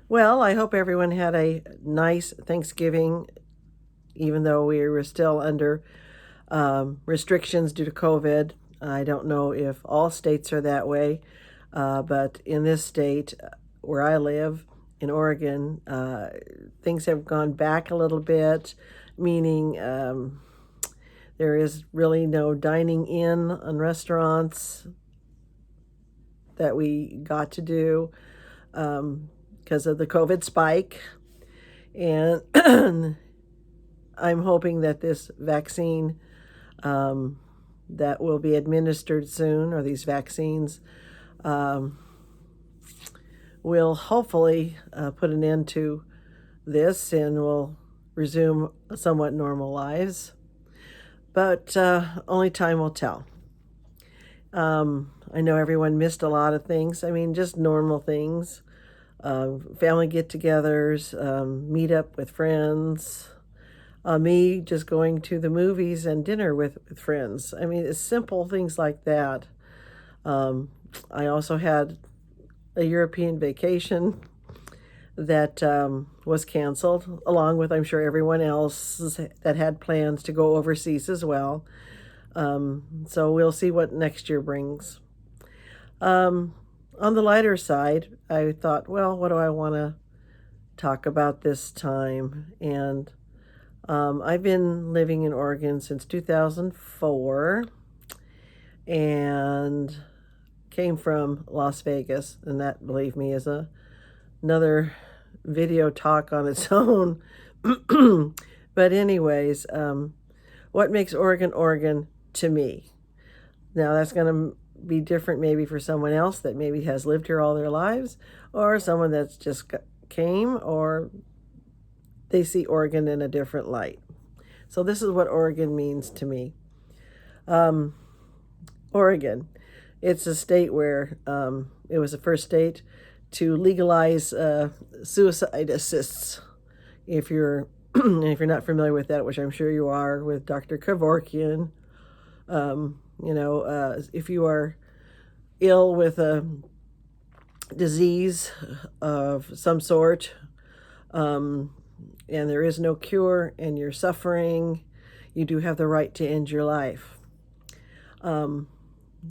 Well, I hope everyone had a nice Thanksgiving, even though we were still under restrictions due to COVID. I don't know if all states are that way, but in this state where I live, in Oregon, things have gone back a little bit, meaning there is really no dining in on restaurants that we got to do because of the COVID spike. And I'm hoping that this vaccine that will be administered soon, or these vaccines, um, will hopefully put an end to this and will resume somewhat normal lives. But only time will tell. I know everyone missed a lot of things. I mean, just normal things. Family get-togethers, meet up with friends, me just going to the movies and dinner with friends. I mean, it's simple things like that. I also had a European vacation that was canceled, along with, I'm sure, everyone else that had plans to go overseas as well. So we'll see what next year brings. On the lighter side, I thought, well, what do I want to talk about this time? And I've been living in Oregon since 2004 and came from Las Vegas. And that, believe me, is another video talk on its own. But, anyways, what makes Oregon Oregon to me? Now, that's going to be different maybe for someone else that maybe has lived here all their lives, or someone that's just came, or they see Oregon in a different light. So this is what Oregon means to me. Oregon, it's a state where it was the first state to legalize suicide assists. If you're if you're not familiar with that, which I'm sure you are, with Dr. Kevorkian, if you are ill with a disease of some sort, and there is no cure and you're suffering, you do have the right to end your life. And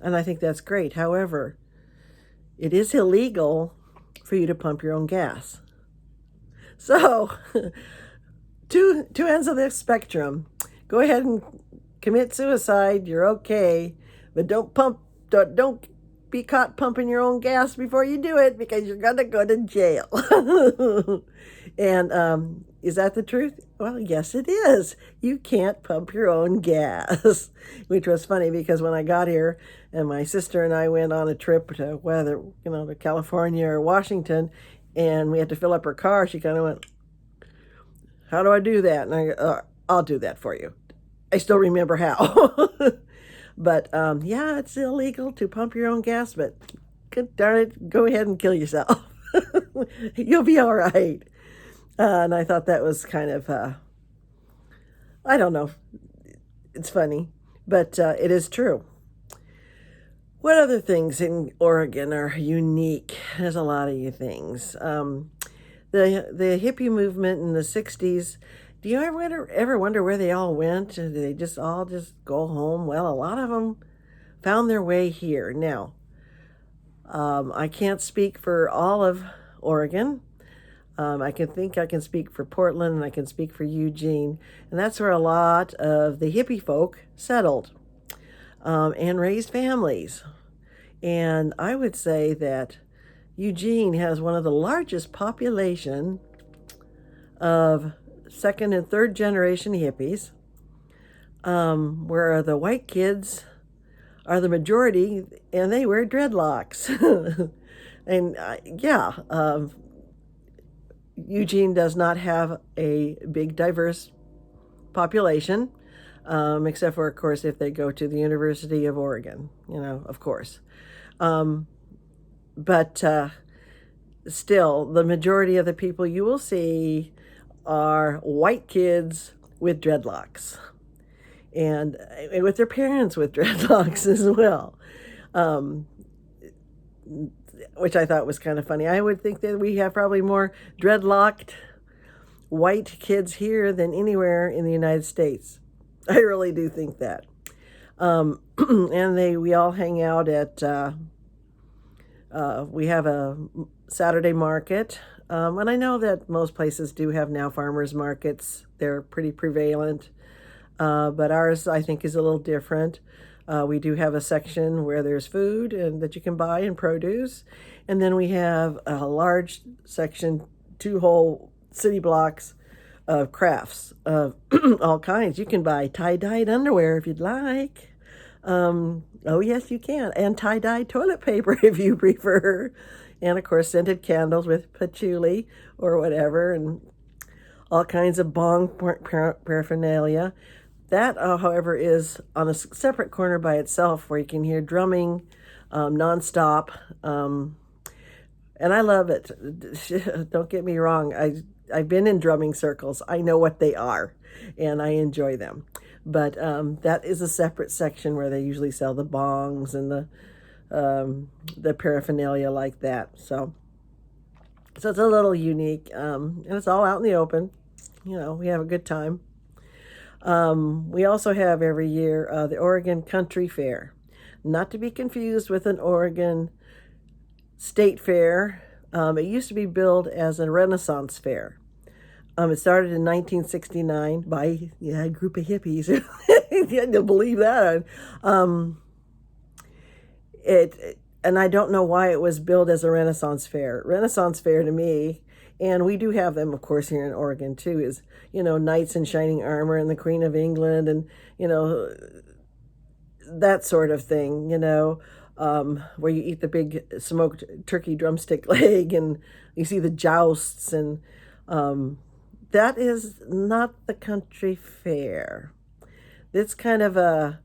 I think that's great. However, it is illegal for you to pump your own gas. So, two ends of the spectrum. Go ahead and commit suicide. You're okay, but don't be caught pumping your own gas before you do it, because you're gonna go to jail. And is that the truth? Well, yes, it is. You can't pump your own gas, which was funny because when I got here and my sister and I went on a trip to to California or Washington, and we had to fill up her car, she kind of went, "How do I do that?" And I'll do that for you. I still remember how. But yeah, it's illegal to pump your own gas, but good darn it, go ahead and kill yourself. You'll be all right. And I thought that was kind of, I don't know, it's funny, but it is true. What other things in Oregon are unique? There's a lot of things. The hippie movement in the 60s, do you ever wonder where they all went? Did they just all just go home? Well, a lot of them found their way here. Now, I can't speak for all of Oregon. I can speak for Portland, and I can speak for Eugene, and that's where a lot of the hippie folk settled and raised families. And I would say that Eugene has one of the largest population of second and third generation hippies, where the white kids are the majority, and they wear dreadlocks. And Eugene does not have a big, diverse population, except for, of course, if they go to the University of Oregon, of course. But still, the majority of the people you will see are white kids with dreadlocks, and with their parents with dreadlocks as well. which I thought was kind of funny. I would think that we have probably more dreadlocked white kids here than anywhere in the United States. I really do think that. And we all hang out at, we have a Saturday market. And I know that most places do have now farmers markets. They're pretty prevalent. But ours, I think, is a little different. We do have a section where there's food and that you can buy and produce. And then we have a large section, 2 whole city blocks of crafts of all kinds. You can buy tie-dyed underwear if you'd like. Oh, yes, you can. And tie-dye toilet paper if you prefer. And, of course, scented candles with patchouli or whatever, and all kinds of bong paraphernalia. That, however, is on a separate corner by itself where you can hear drumming nonstop. And I love it. Don't get me wrong. I've been in drumming circles. I know what they are, and I enjoy them. But that is a separate section where they usually sell the bongs and the paraphernalia like that. So it's a little unique, and it's all out in the open. You know, we have a good time. We also have every year the Oregon Country Fair, not to be confused with an Oregon State Fair. It used to be billed as a Renaissance Fair. It started in 1969 by a group of hippies. You had to believe that. And I don't know why it was billed as a Renaissance Fair. Renaissance Fair to me, and we do have them, of course, here in Oregon too, is, knights in shining armor and the Queen of England and, that sort of thing, where you eat the big smoked turkey drumstick leg and you see the jousts, and that is not the country fair. It's kind of a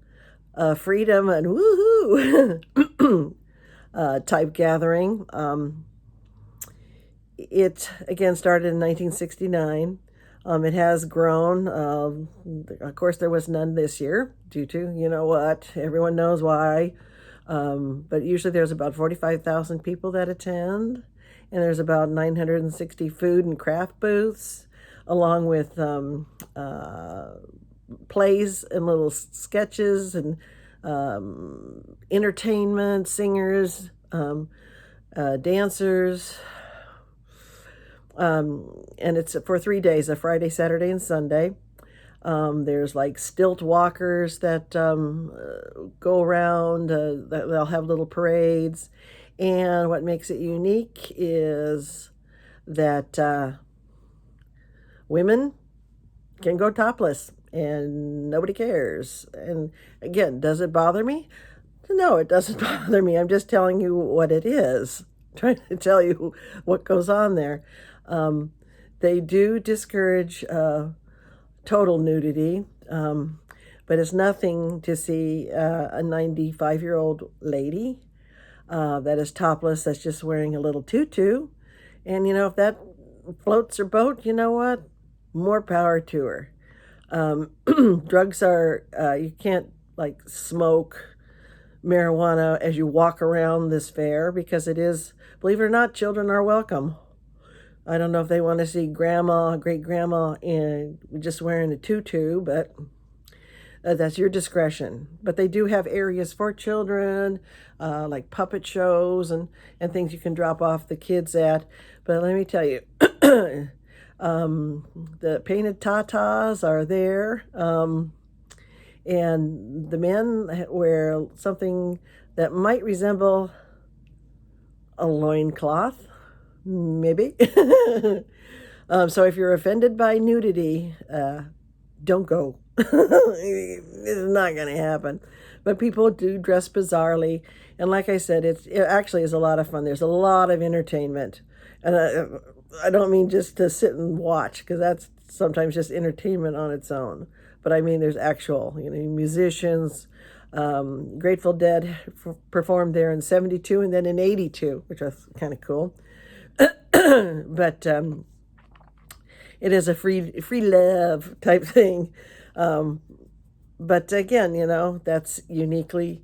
freedom and woohoo type gathering. It, again, started in 1969. It has grown. Of course, there was none this year due to, what, everyone knows why. But usually there's about 45,000 people that attend, and there's about 960 food and craft booths, along with plays and little sketches and entertainment, singers, dancers. And it's for 3 days, a Friday, Saturday, and Sunday. There's like stilt walkers that go around. They'll have little parades. And what makes it unique is that women can go topless and nobody cares. And again, does it bother me? No, it doesn't bother me. I'm just telling you what it is. Trying to tell you what goes on there. They do discourage total nudity, but it's nothing to see a 95-year-old lady that is topless, that's just wearing a little tutu. And, if that floats her boat, you know what? More power to her. Drugs are, you can't smoke marijuana as you walk around this fair, because it is, believe it or not, children are welcome. I don't know if they want to see grandma, great grandma, and just wearing a tutu, but that's your discretion. But they do have areas for children, like puppet shows and things you can drop off the kids at. But let me tell you, the painted tatas are there, and the men wear something that might resemble a loincloth. Maybe. So if you're offended by nudity, don't go. It's not going to happen. But people do dress bizarrely. And like I said, it actually is a lot of fun. There's a lot of entertainment. And I don't mean just to sit and watch, because that's sometimes just entertainment on its own. But I mean, there's actual, musicians. Grateful Dead performed there in 72 and then in 82, which was kind of cool. But it is a free love type thing. But again, that's uniquely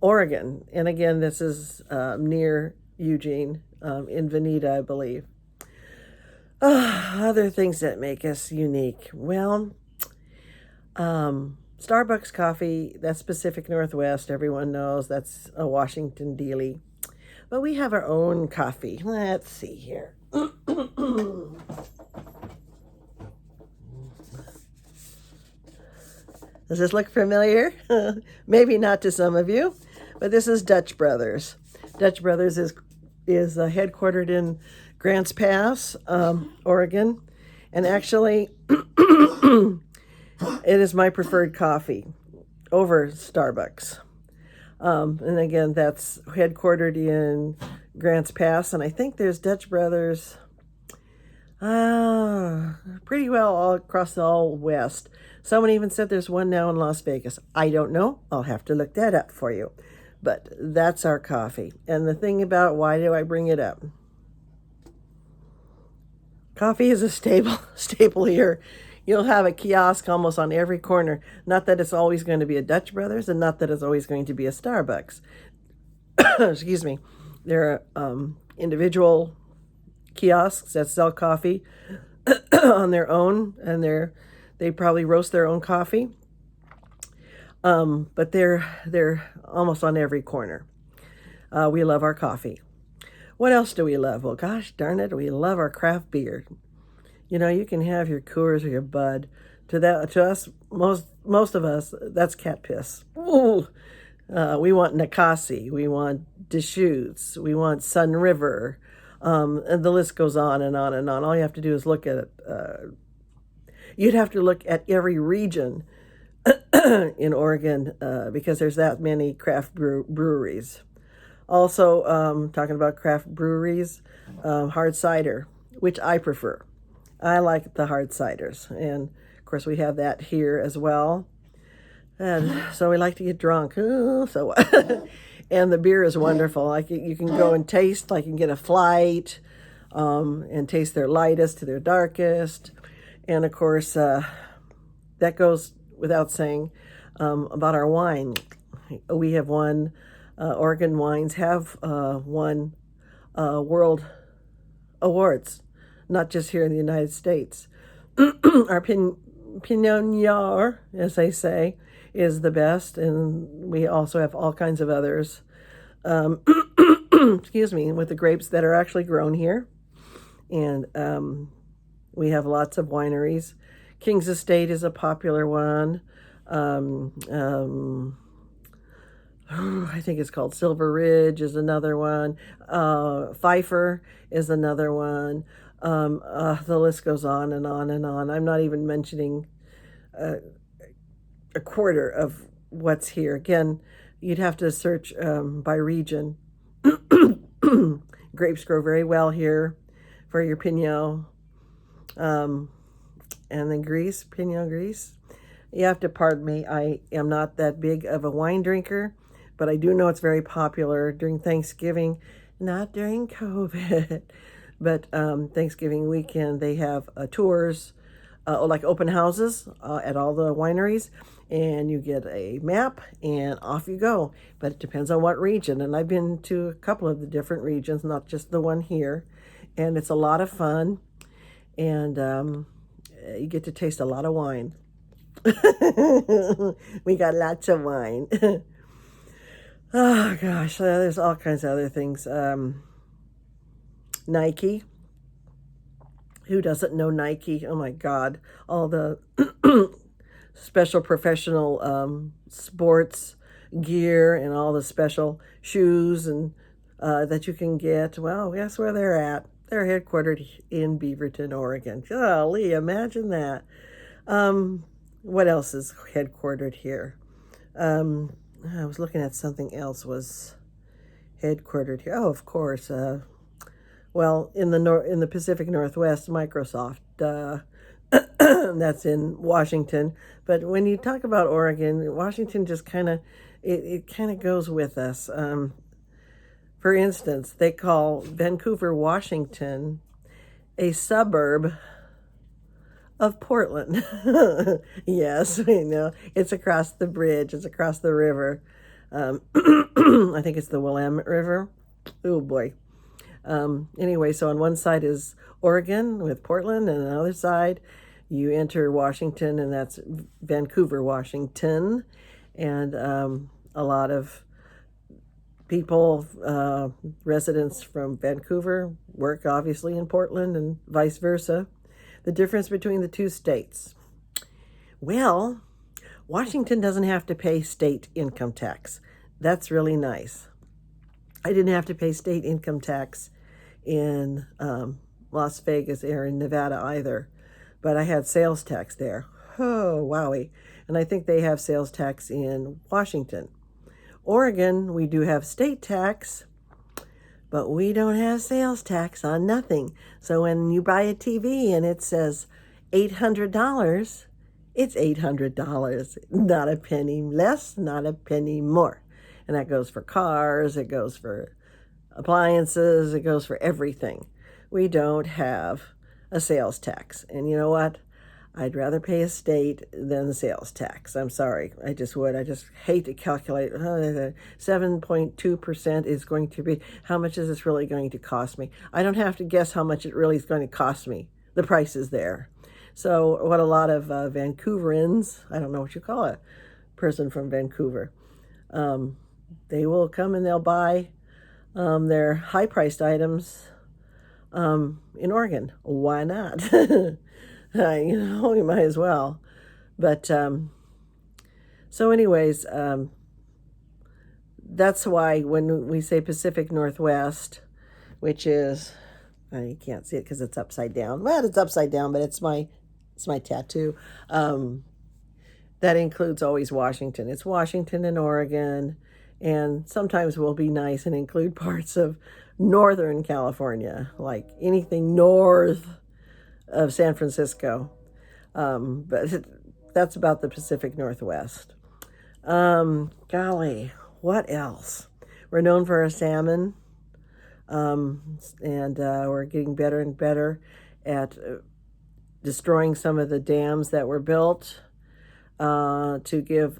Oregon. And again, this is near Eugene, in Veneta, I believe. Other things that make us unique. Well, Starbucks coffee, that's Pacific Northwest. Everyone knows that's a Washington dealie. But we have our own coffee. Let's see here. Does this look familiar? Maybe not to some of you, but this is Dutch Brothers. Dutch Brothers is headquartered in Grants Pass, Oregon, and actually, it is my preferred coffee over Starbucks. And again, that's headquartered in Grants Pass, and I think there's Dutch Brothers pretty well all across the all West. Someone even said there's one now in Las Vegas. I don't know. I'll have to look that up for you. But that's our coffee. And the thing about why do I bring it up? Coffee is a staple here. You'll have a kiosk almost on every corner. Not that it's always going to be a Dutch Brothers, and not that it's always going to be a Starbucks. Excuse me. There are individual kiosks that sell coffee on their own, and they probably roast their own coffee. But they're almost on every corner. We love our coffee. What else do we love? Well, gosh darn it, we love our craft beer. You know, you can have your Coors or your Bud. To us, most of us, that's cat piss. Ooh. We want Nikasi, we want Deschutes, we want Sun River, and the list goes on and on and on. All you have to do is look at it. You'd have to look at every region in Oregon because there's that many craft breweries. Also, talking about craft breweries, hard cider, which I prefer. I like the hard ciders, and of course we have that here as well. And so we like to get drunk. And the beer is wonderful. Like you can go and taste, like you can get a flight, and taste their lightest to their darkest. And of course, that goes without saying about our wine. We have won, Oregon wines have won world awards, not just here in the United States. Our Pinot Noir, as they say, is the best, and we also have all kinds of others. Excuse me, with the grapes that are actually grown here. And we have lots of wineries. King's Estate is a popular one. I think it's called Silver Ridge is another one. Pfeiffer is another one. The list goes on and on and on. I'm not even mentioning a quarter of what's here. Again, you'd have to search by region. Grapes grow very well here for your Pinot. And then Pinot Gris. You have to pardon me. I am not that big of a wine drinker, but I do know it's very popular during Thanksgiving, not during COVID, but Thanksgiving weekend they have tours, like open houses at all the wineries, and you get a map and off you go. But it depends on what region, and I've been to a couple of the different regions, not just the one here, and it's a lot of fun, and you get to taste a lot of wine. We got lots of wine. Oh gosh, there's all kinds of other things. Nike. Who doesn't know Nike? Oh my God. All the special professional sports gear and all the special shoes and that you can get. Well, guess where they're at? They're headquartered in Beaverton, Oregon. Golly, imagine that. What else is headquartered here? I was looking at something else was headquartered here. Oh, of course. Well, in the Pacific Northwest, Microsoft. That's in Washington. But when you talk about Oregon, Washington just kind of it kind of goes with us. For instance, they call Vancouver, Washington, a suburb of Portland. Yes, we know. It's across the bridge. It's across the river. I think it's the Willamette River. Oh boy. Anyway, so on one side is Oregon with Portland, and on the other side, you enter Washington, and that's Vancouver, Washington. And a lot of people, residents from Vancouver, work obviously in Portland and vice versa. The difference between the two states. Well, Washington doesn't have to pay state income tax. That's really nice. I didn't have to pay state income tax in Las Vegas or in Nevada either, but I had sales tax there. Oh, wowie. And I think they have sales tax in Washington. Oregon, we do have state tax, but we don't have sales tax on nothing. So when you buy a TV and it says $800, it's $800, not a penny less, not a penny more. And that goes for cars, it goes for appliances, it goes for everything. We don't have a sales tax. And you know what? I'd rather pay a state than the sales tax. I'm sorry. I just would. I just hate to calculate. 7.2% is going to be, how much is this really going to cost me? I don't have to guess how much it really is going to cost me. The price is there. So what a lot of Vancouverans, I don't know what you call a person from Vancouver, they will come and they'll buy their high-priced items in Oregon. Why not? You might as well. But so anyways, that's why when we say Pacific Northwest, which is, you can't see it because it's upside down. Well, it's upside down, but it's my tattoo. That includes always Washington. It's Washington and Oregon, and sometimes we'll be nice and include parts of Northern California, like anything north of San Francisco. But that's about the Pacific Northwest. Golly, what else? We're known for our salmon, and we're getting better and better at destroying some of the dams that were built to give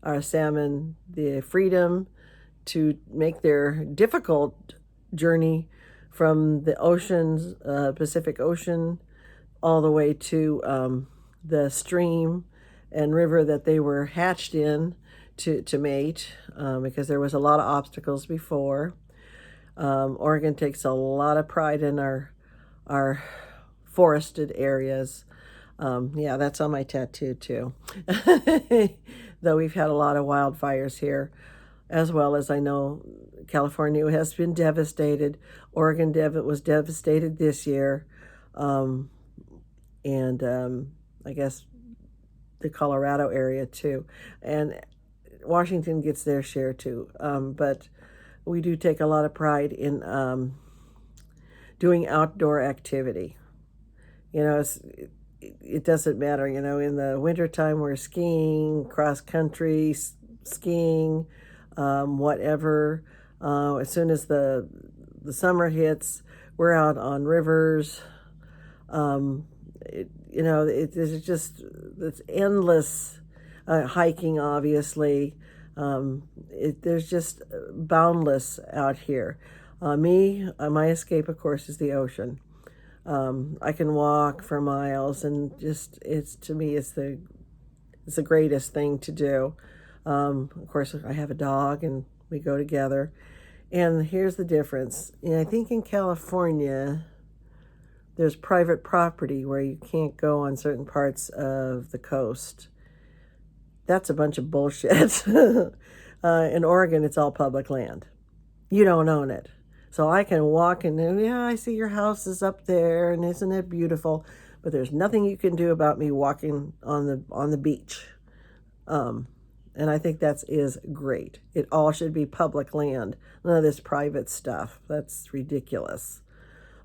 our salmon the freedom to make their difficult journey from the oceans, Pacific Ocean, all the way to the stream and river that they were hatched in to mate, because there was a lot of obstacles before. Oregon takes a lot of pride in our forested areas. Yeah, that's on my tattoo too. Though we've had a lot of wildfires here, as well as I know California has been devastated. Oregon was devastated this year. And I guess the Colorado area too. And Washington gets their share too. But we do take a lot of pride in doing outdoor activity. You know, it doesn't matter, in the wintertime we're skiing, cross country, skiing, whatever. As soon as the summer hits, we're out on rivers. It's endless hiking, obviously. There's just boundless out here. My escape, of course, is the ocean. I can walk for miles, and to me, it's the greatest thing to do. Of course, I have a dog, and we go together. And here's the difference. I think in California, there's private property where you can't go on certain parts of the coast. That's a bunch of bullshit. In Oregon, it's all public land. You don't own it. So I can walk and, yeah, I see your house is up there, and isn't it beautiful? But there's nothing you can do about me walking on the beach. And I think that is great. It all should be public land. None of this private stuff. That's ridiculous.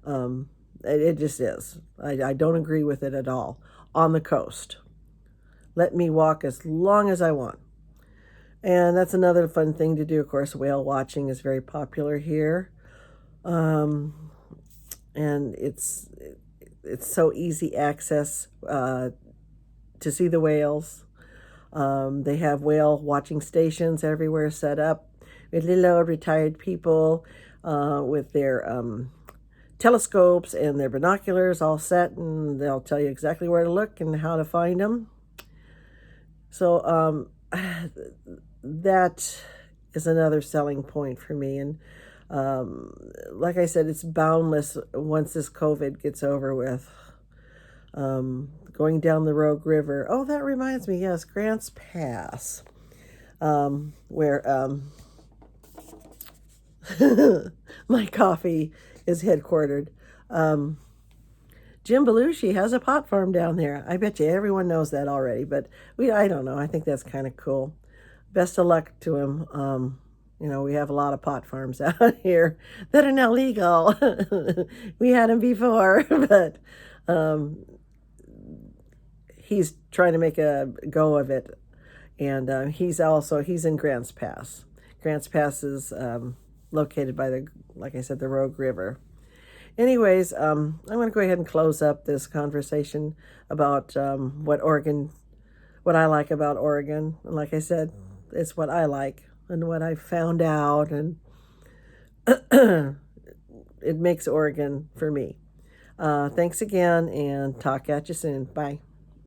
It just is. I don't agree with it at all. On the coast, let me walk as long as I want. And that's another fun thing to do. Of course, whale watching is very popular here. And it's so easy access to see the whales. They have whale watching stations everywhere set up with little old retired people with their telescopes and their binoculars all set, and they'll tell you exactly where to look and how to find them. So that is another selling point for me. And like I said, it's boundless once this COVID gets over with. Going down the Rogue River. Oh, that reminds me, yes, Grants Pass, where my coffee is headquartered. Jim Belushi has a pot farm down there. I bet you everyone knows that already, but I don't know. I think that's kind of cool. Best of luck to him. We have a lot of pot farms out here that are now legal. We had them before, but he's trying to make a go of it. And he's in Grants Pass. Grants Pass is located by like I said, the Rogue River. Anyways, I'm going to go ahead and close up this conversation about what I like about Oregon. And like I said, it's what I like and what I found out, and it makes Oregon for me. Thanks again, and talk at you soon. Bye.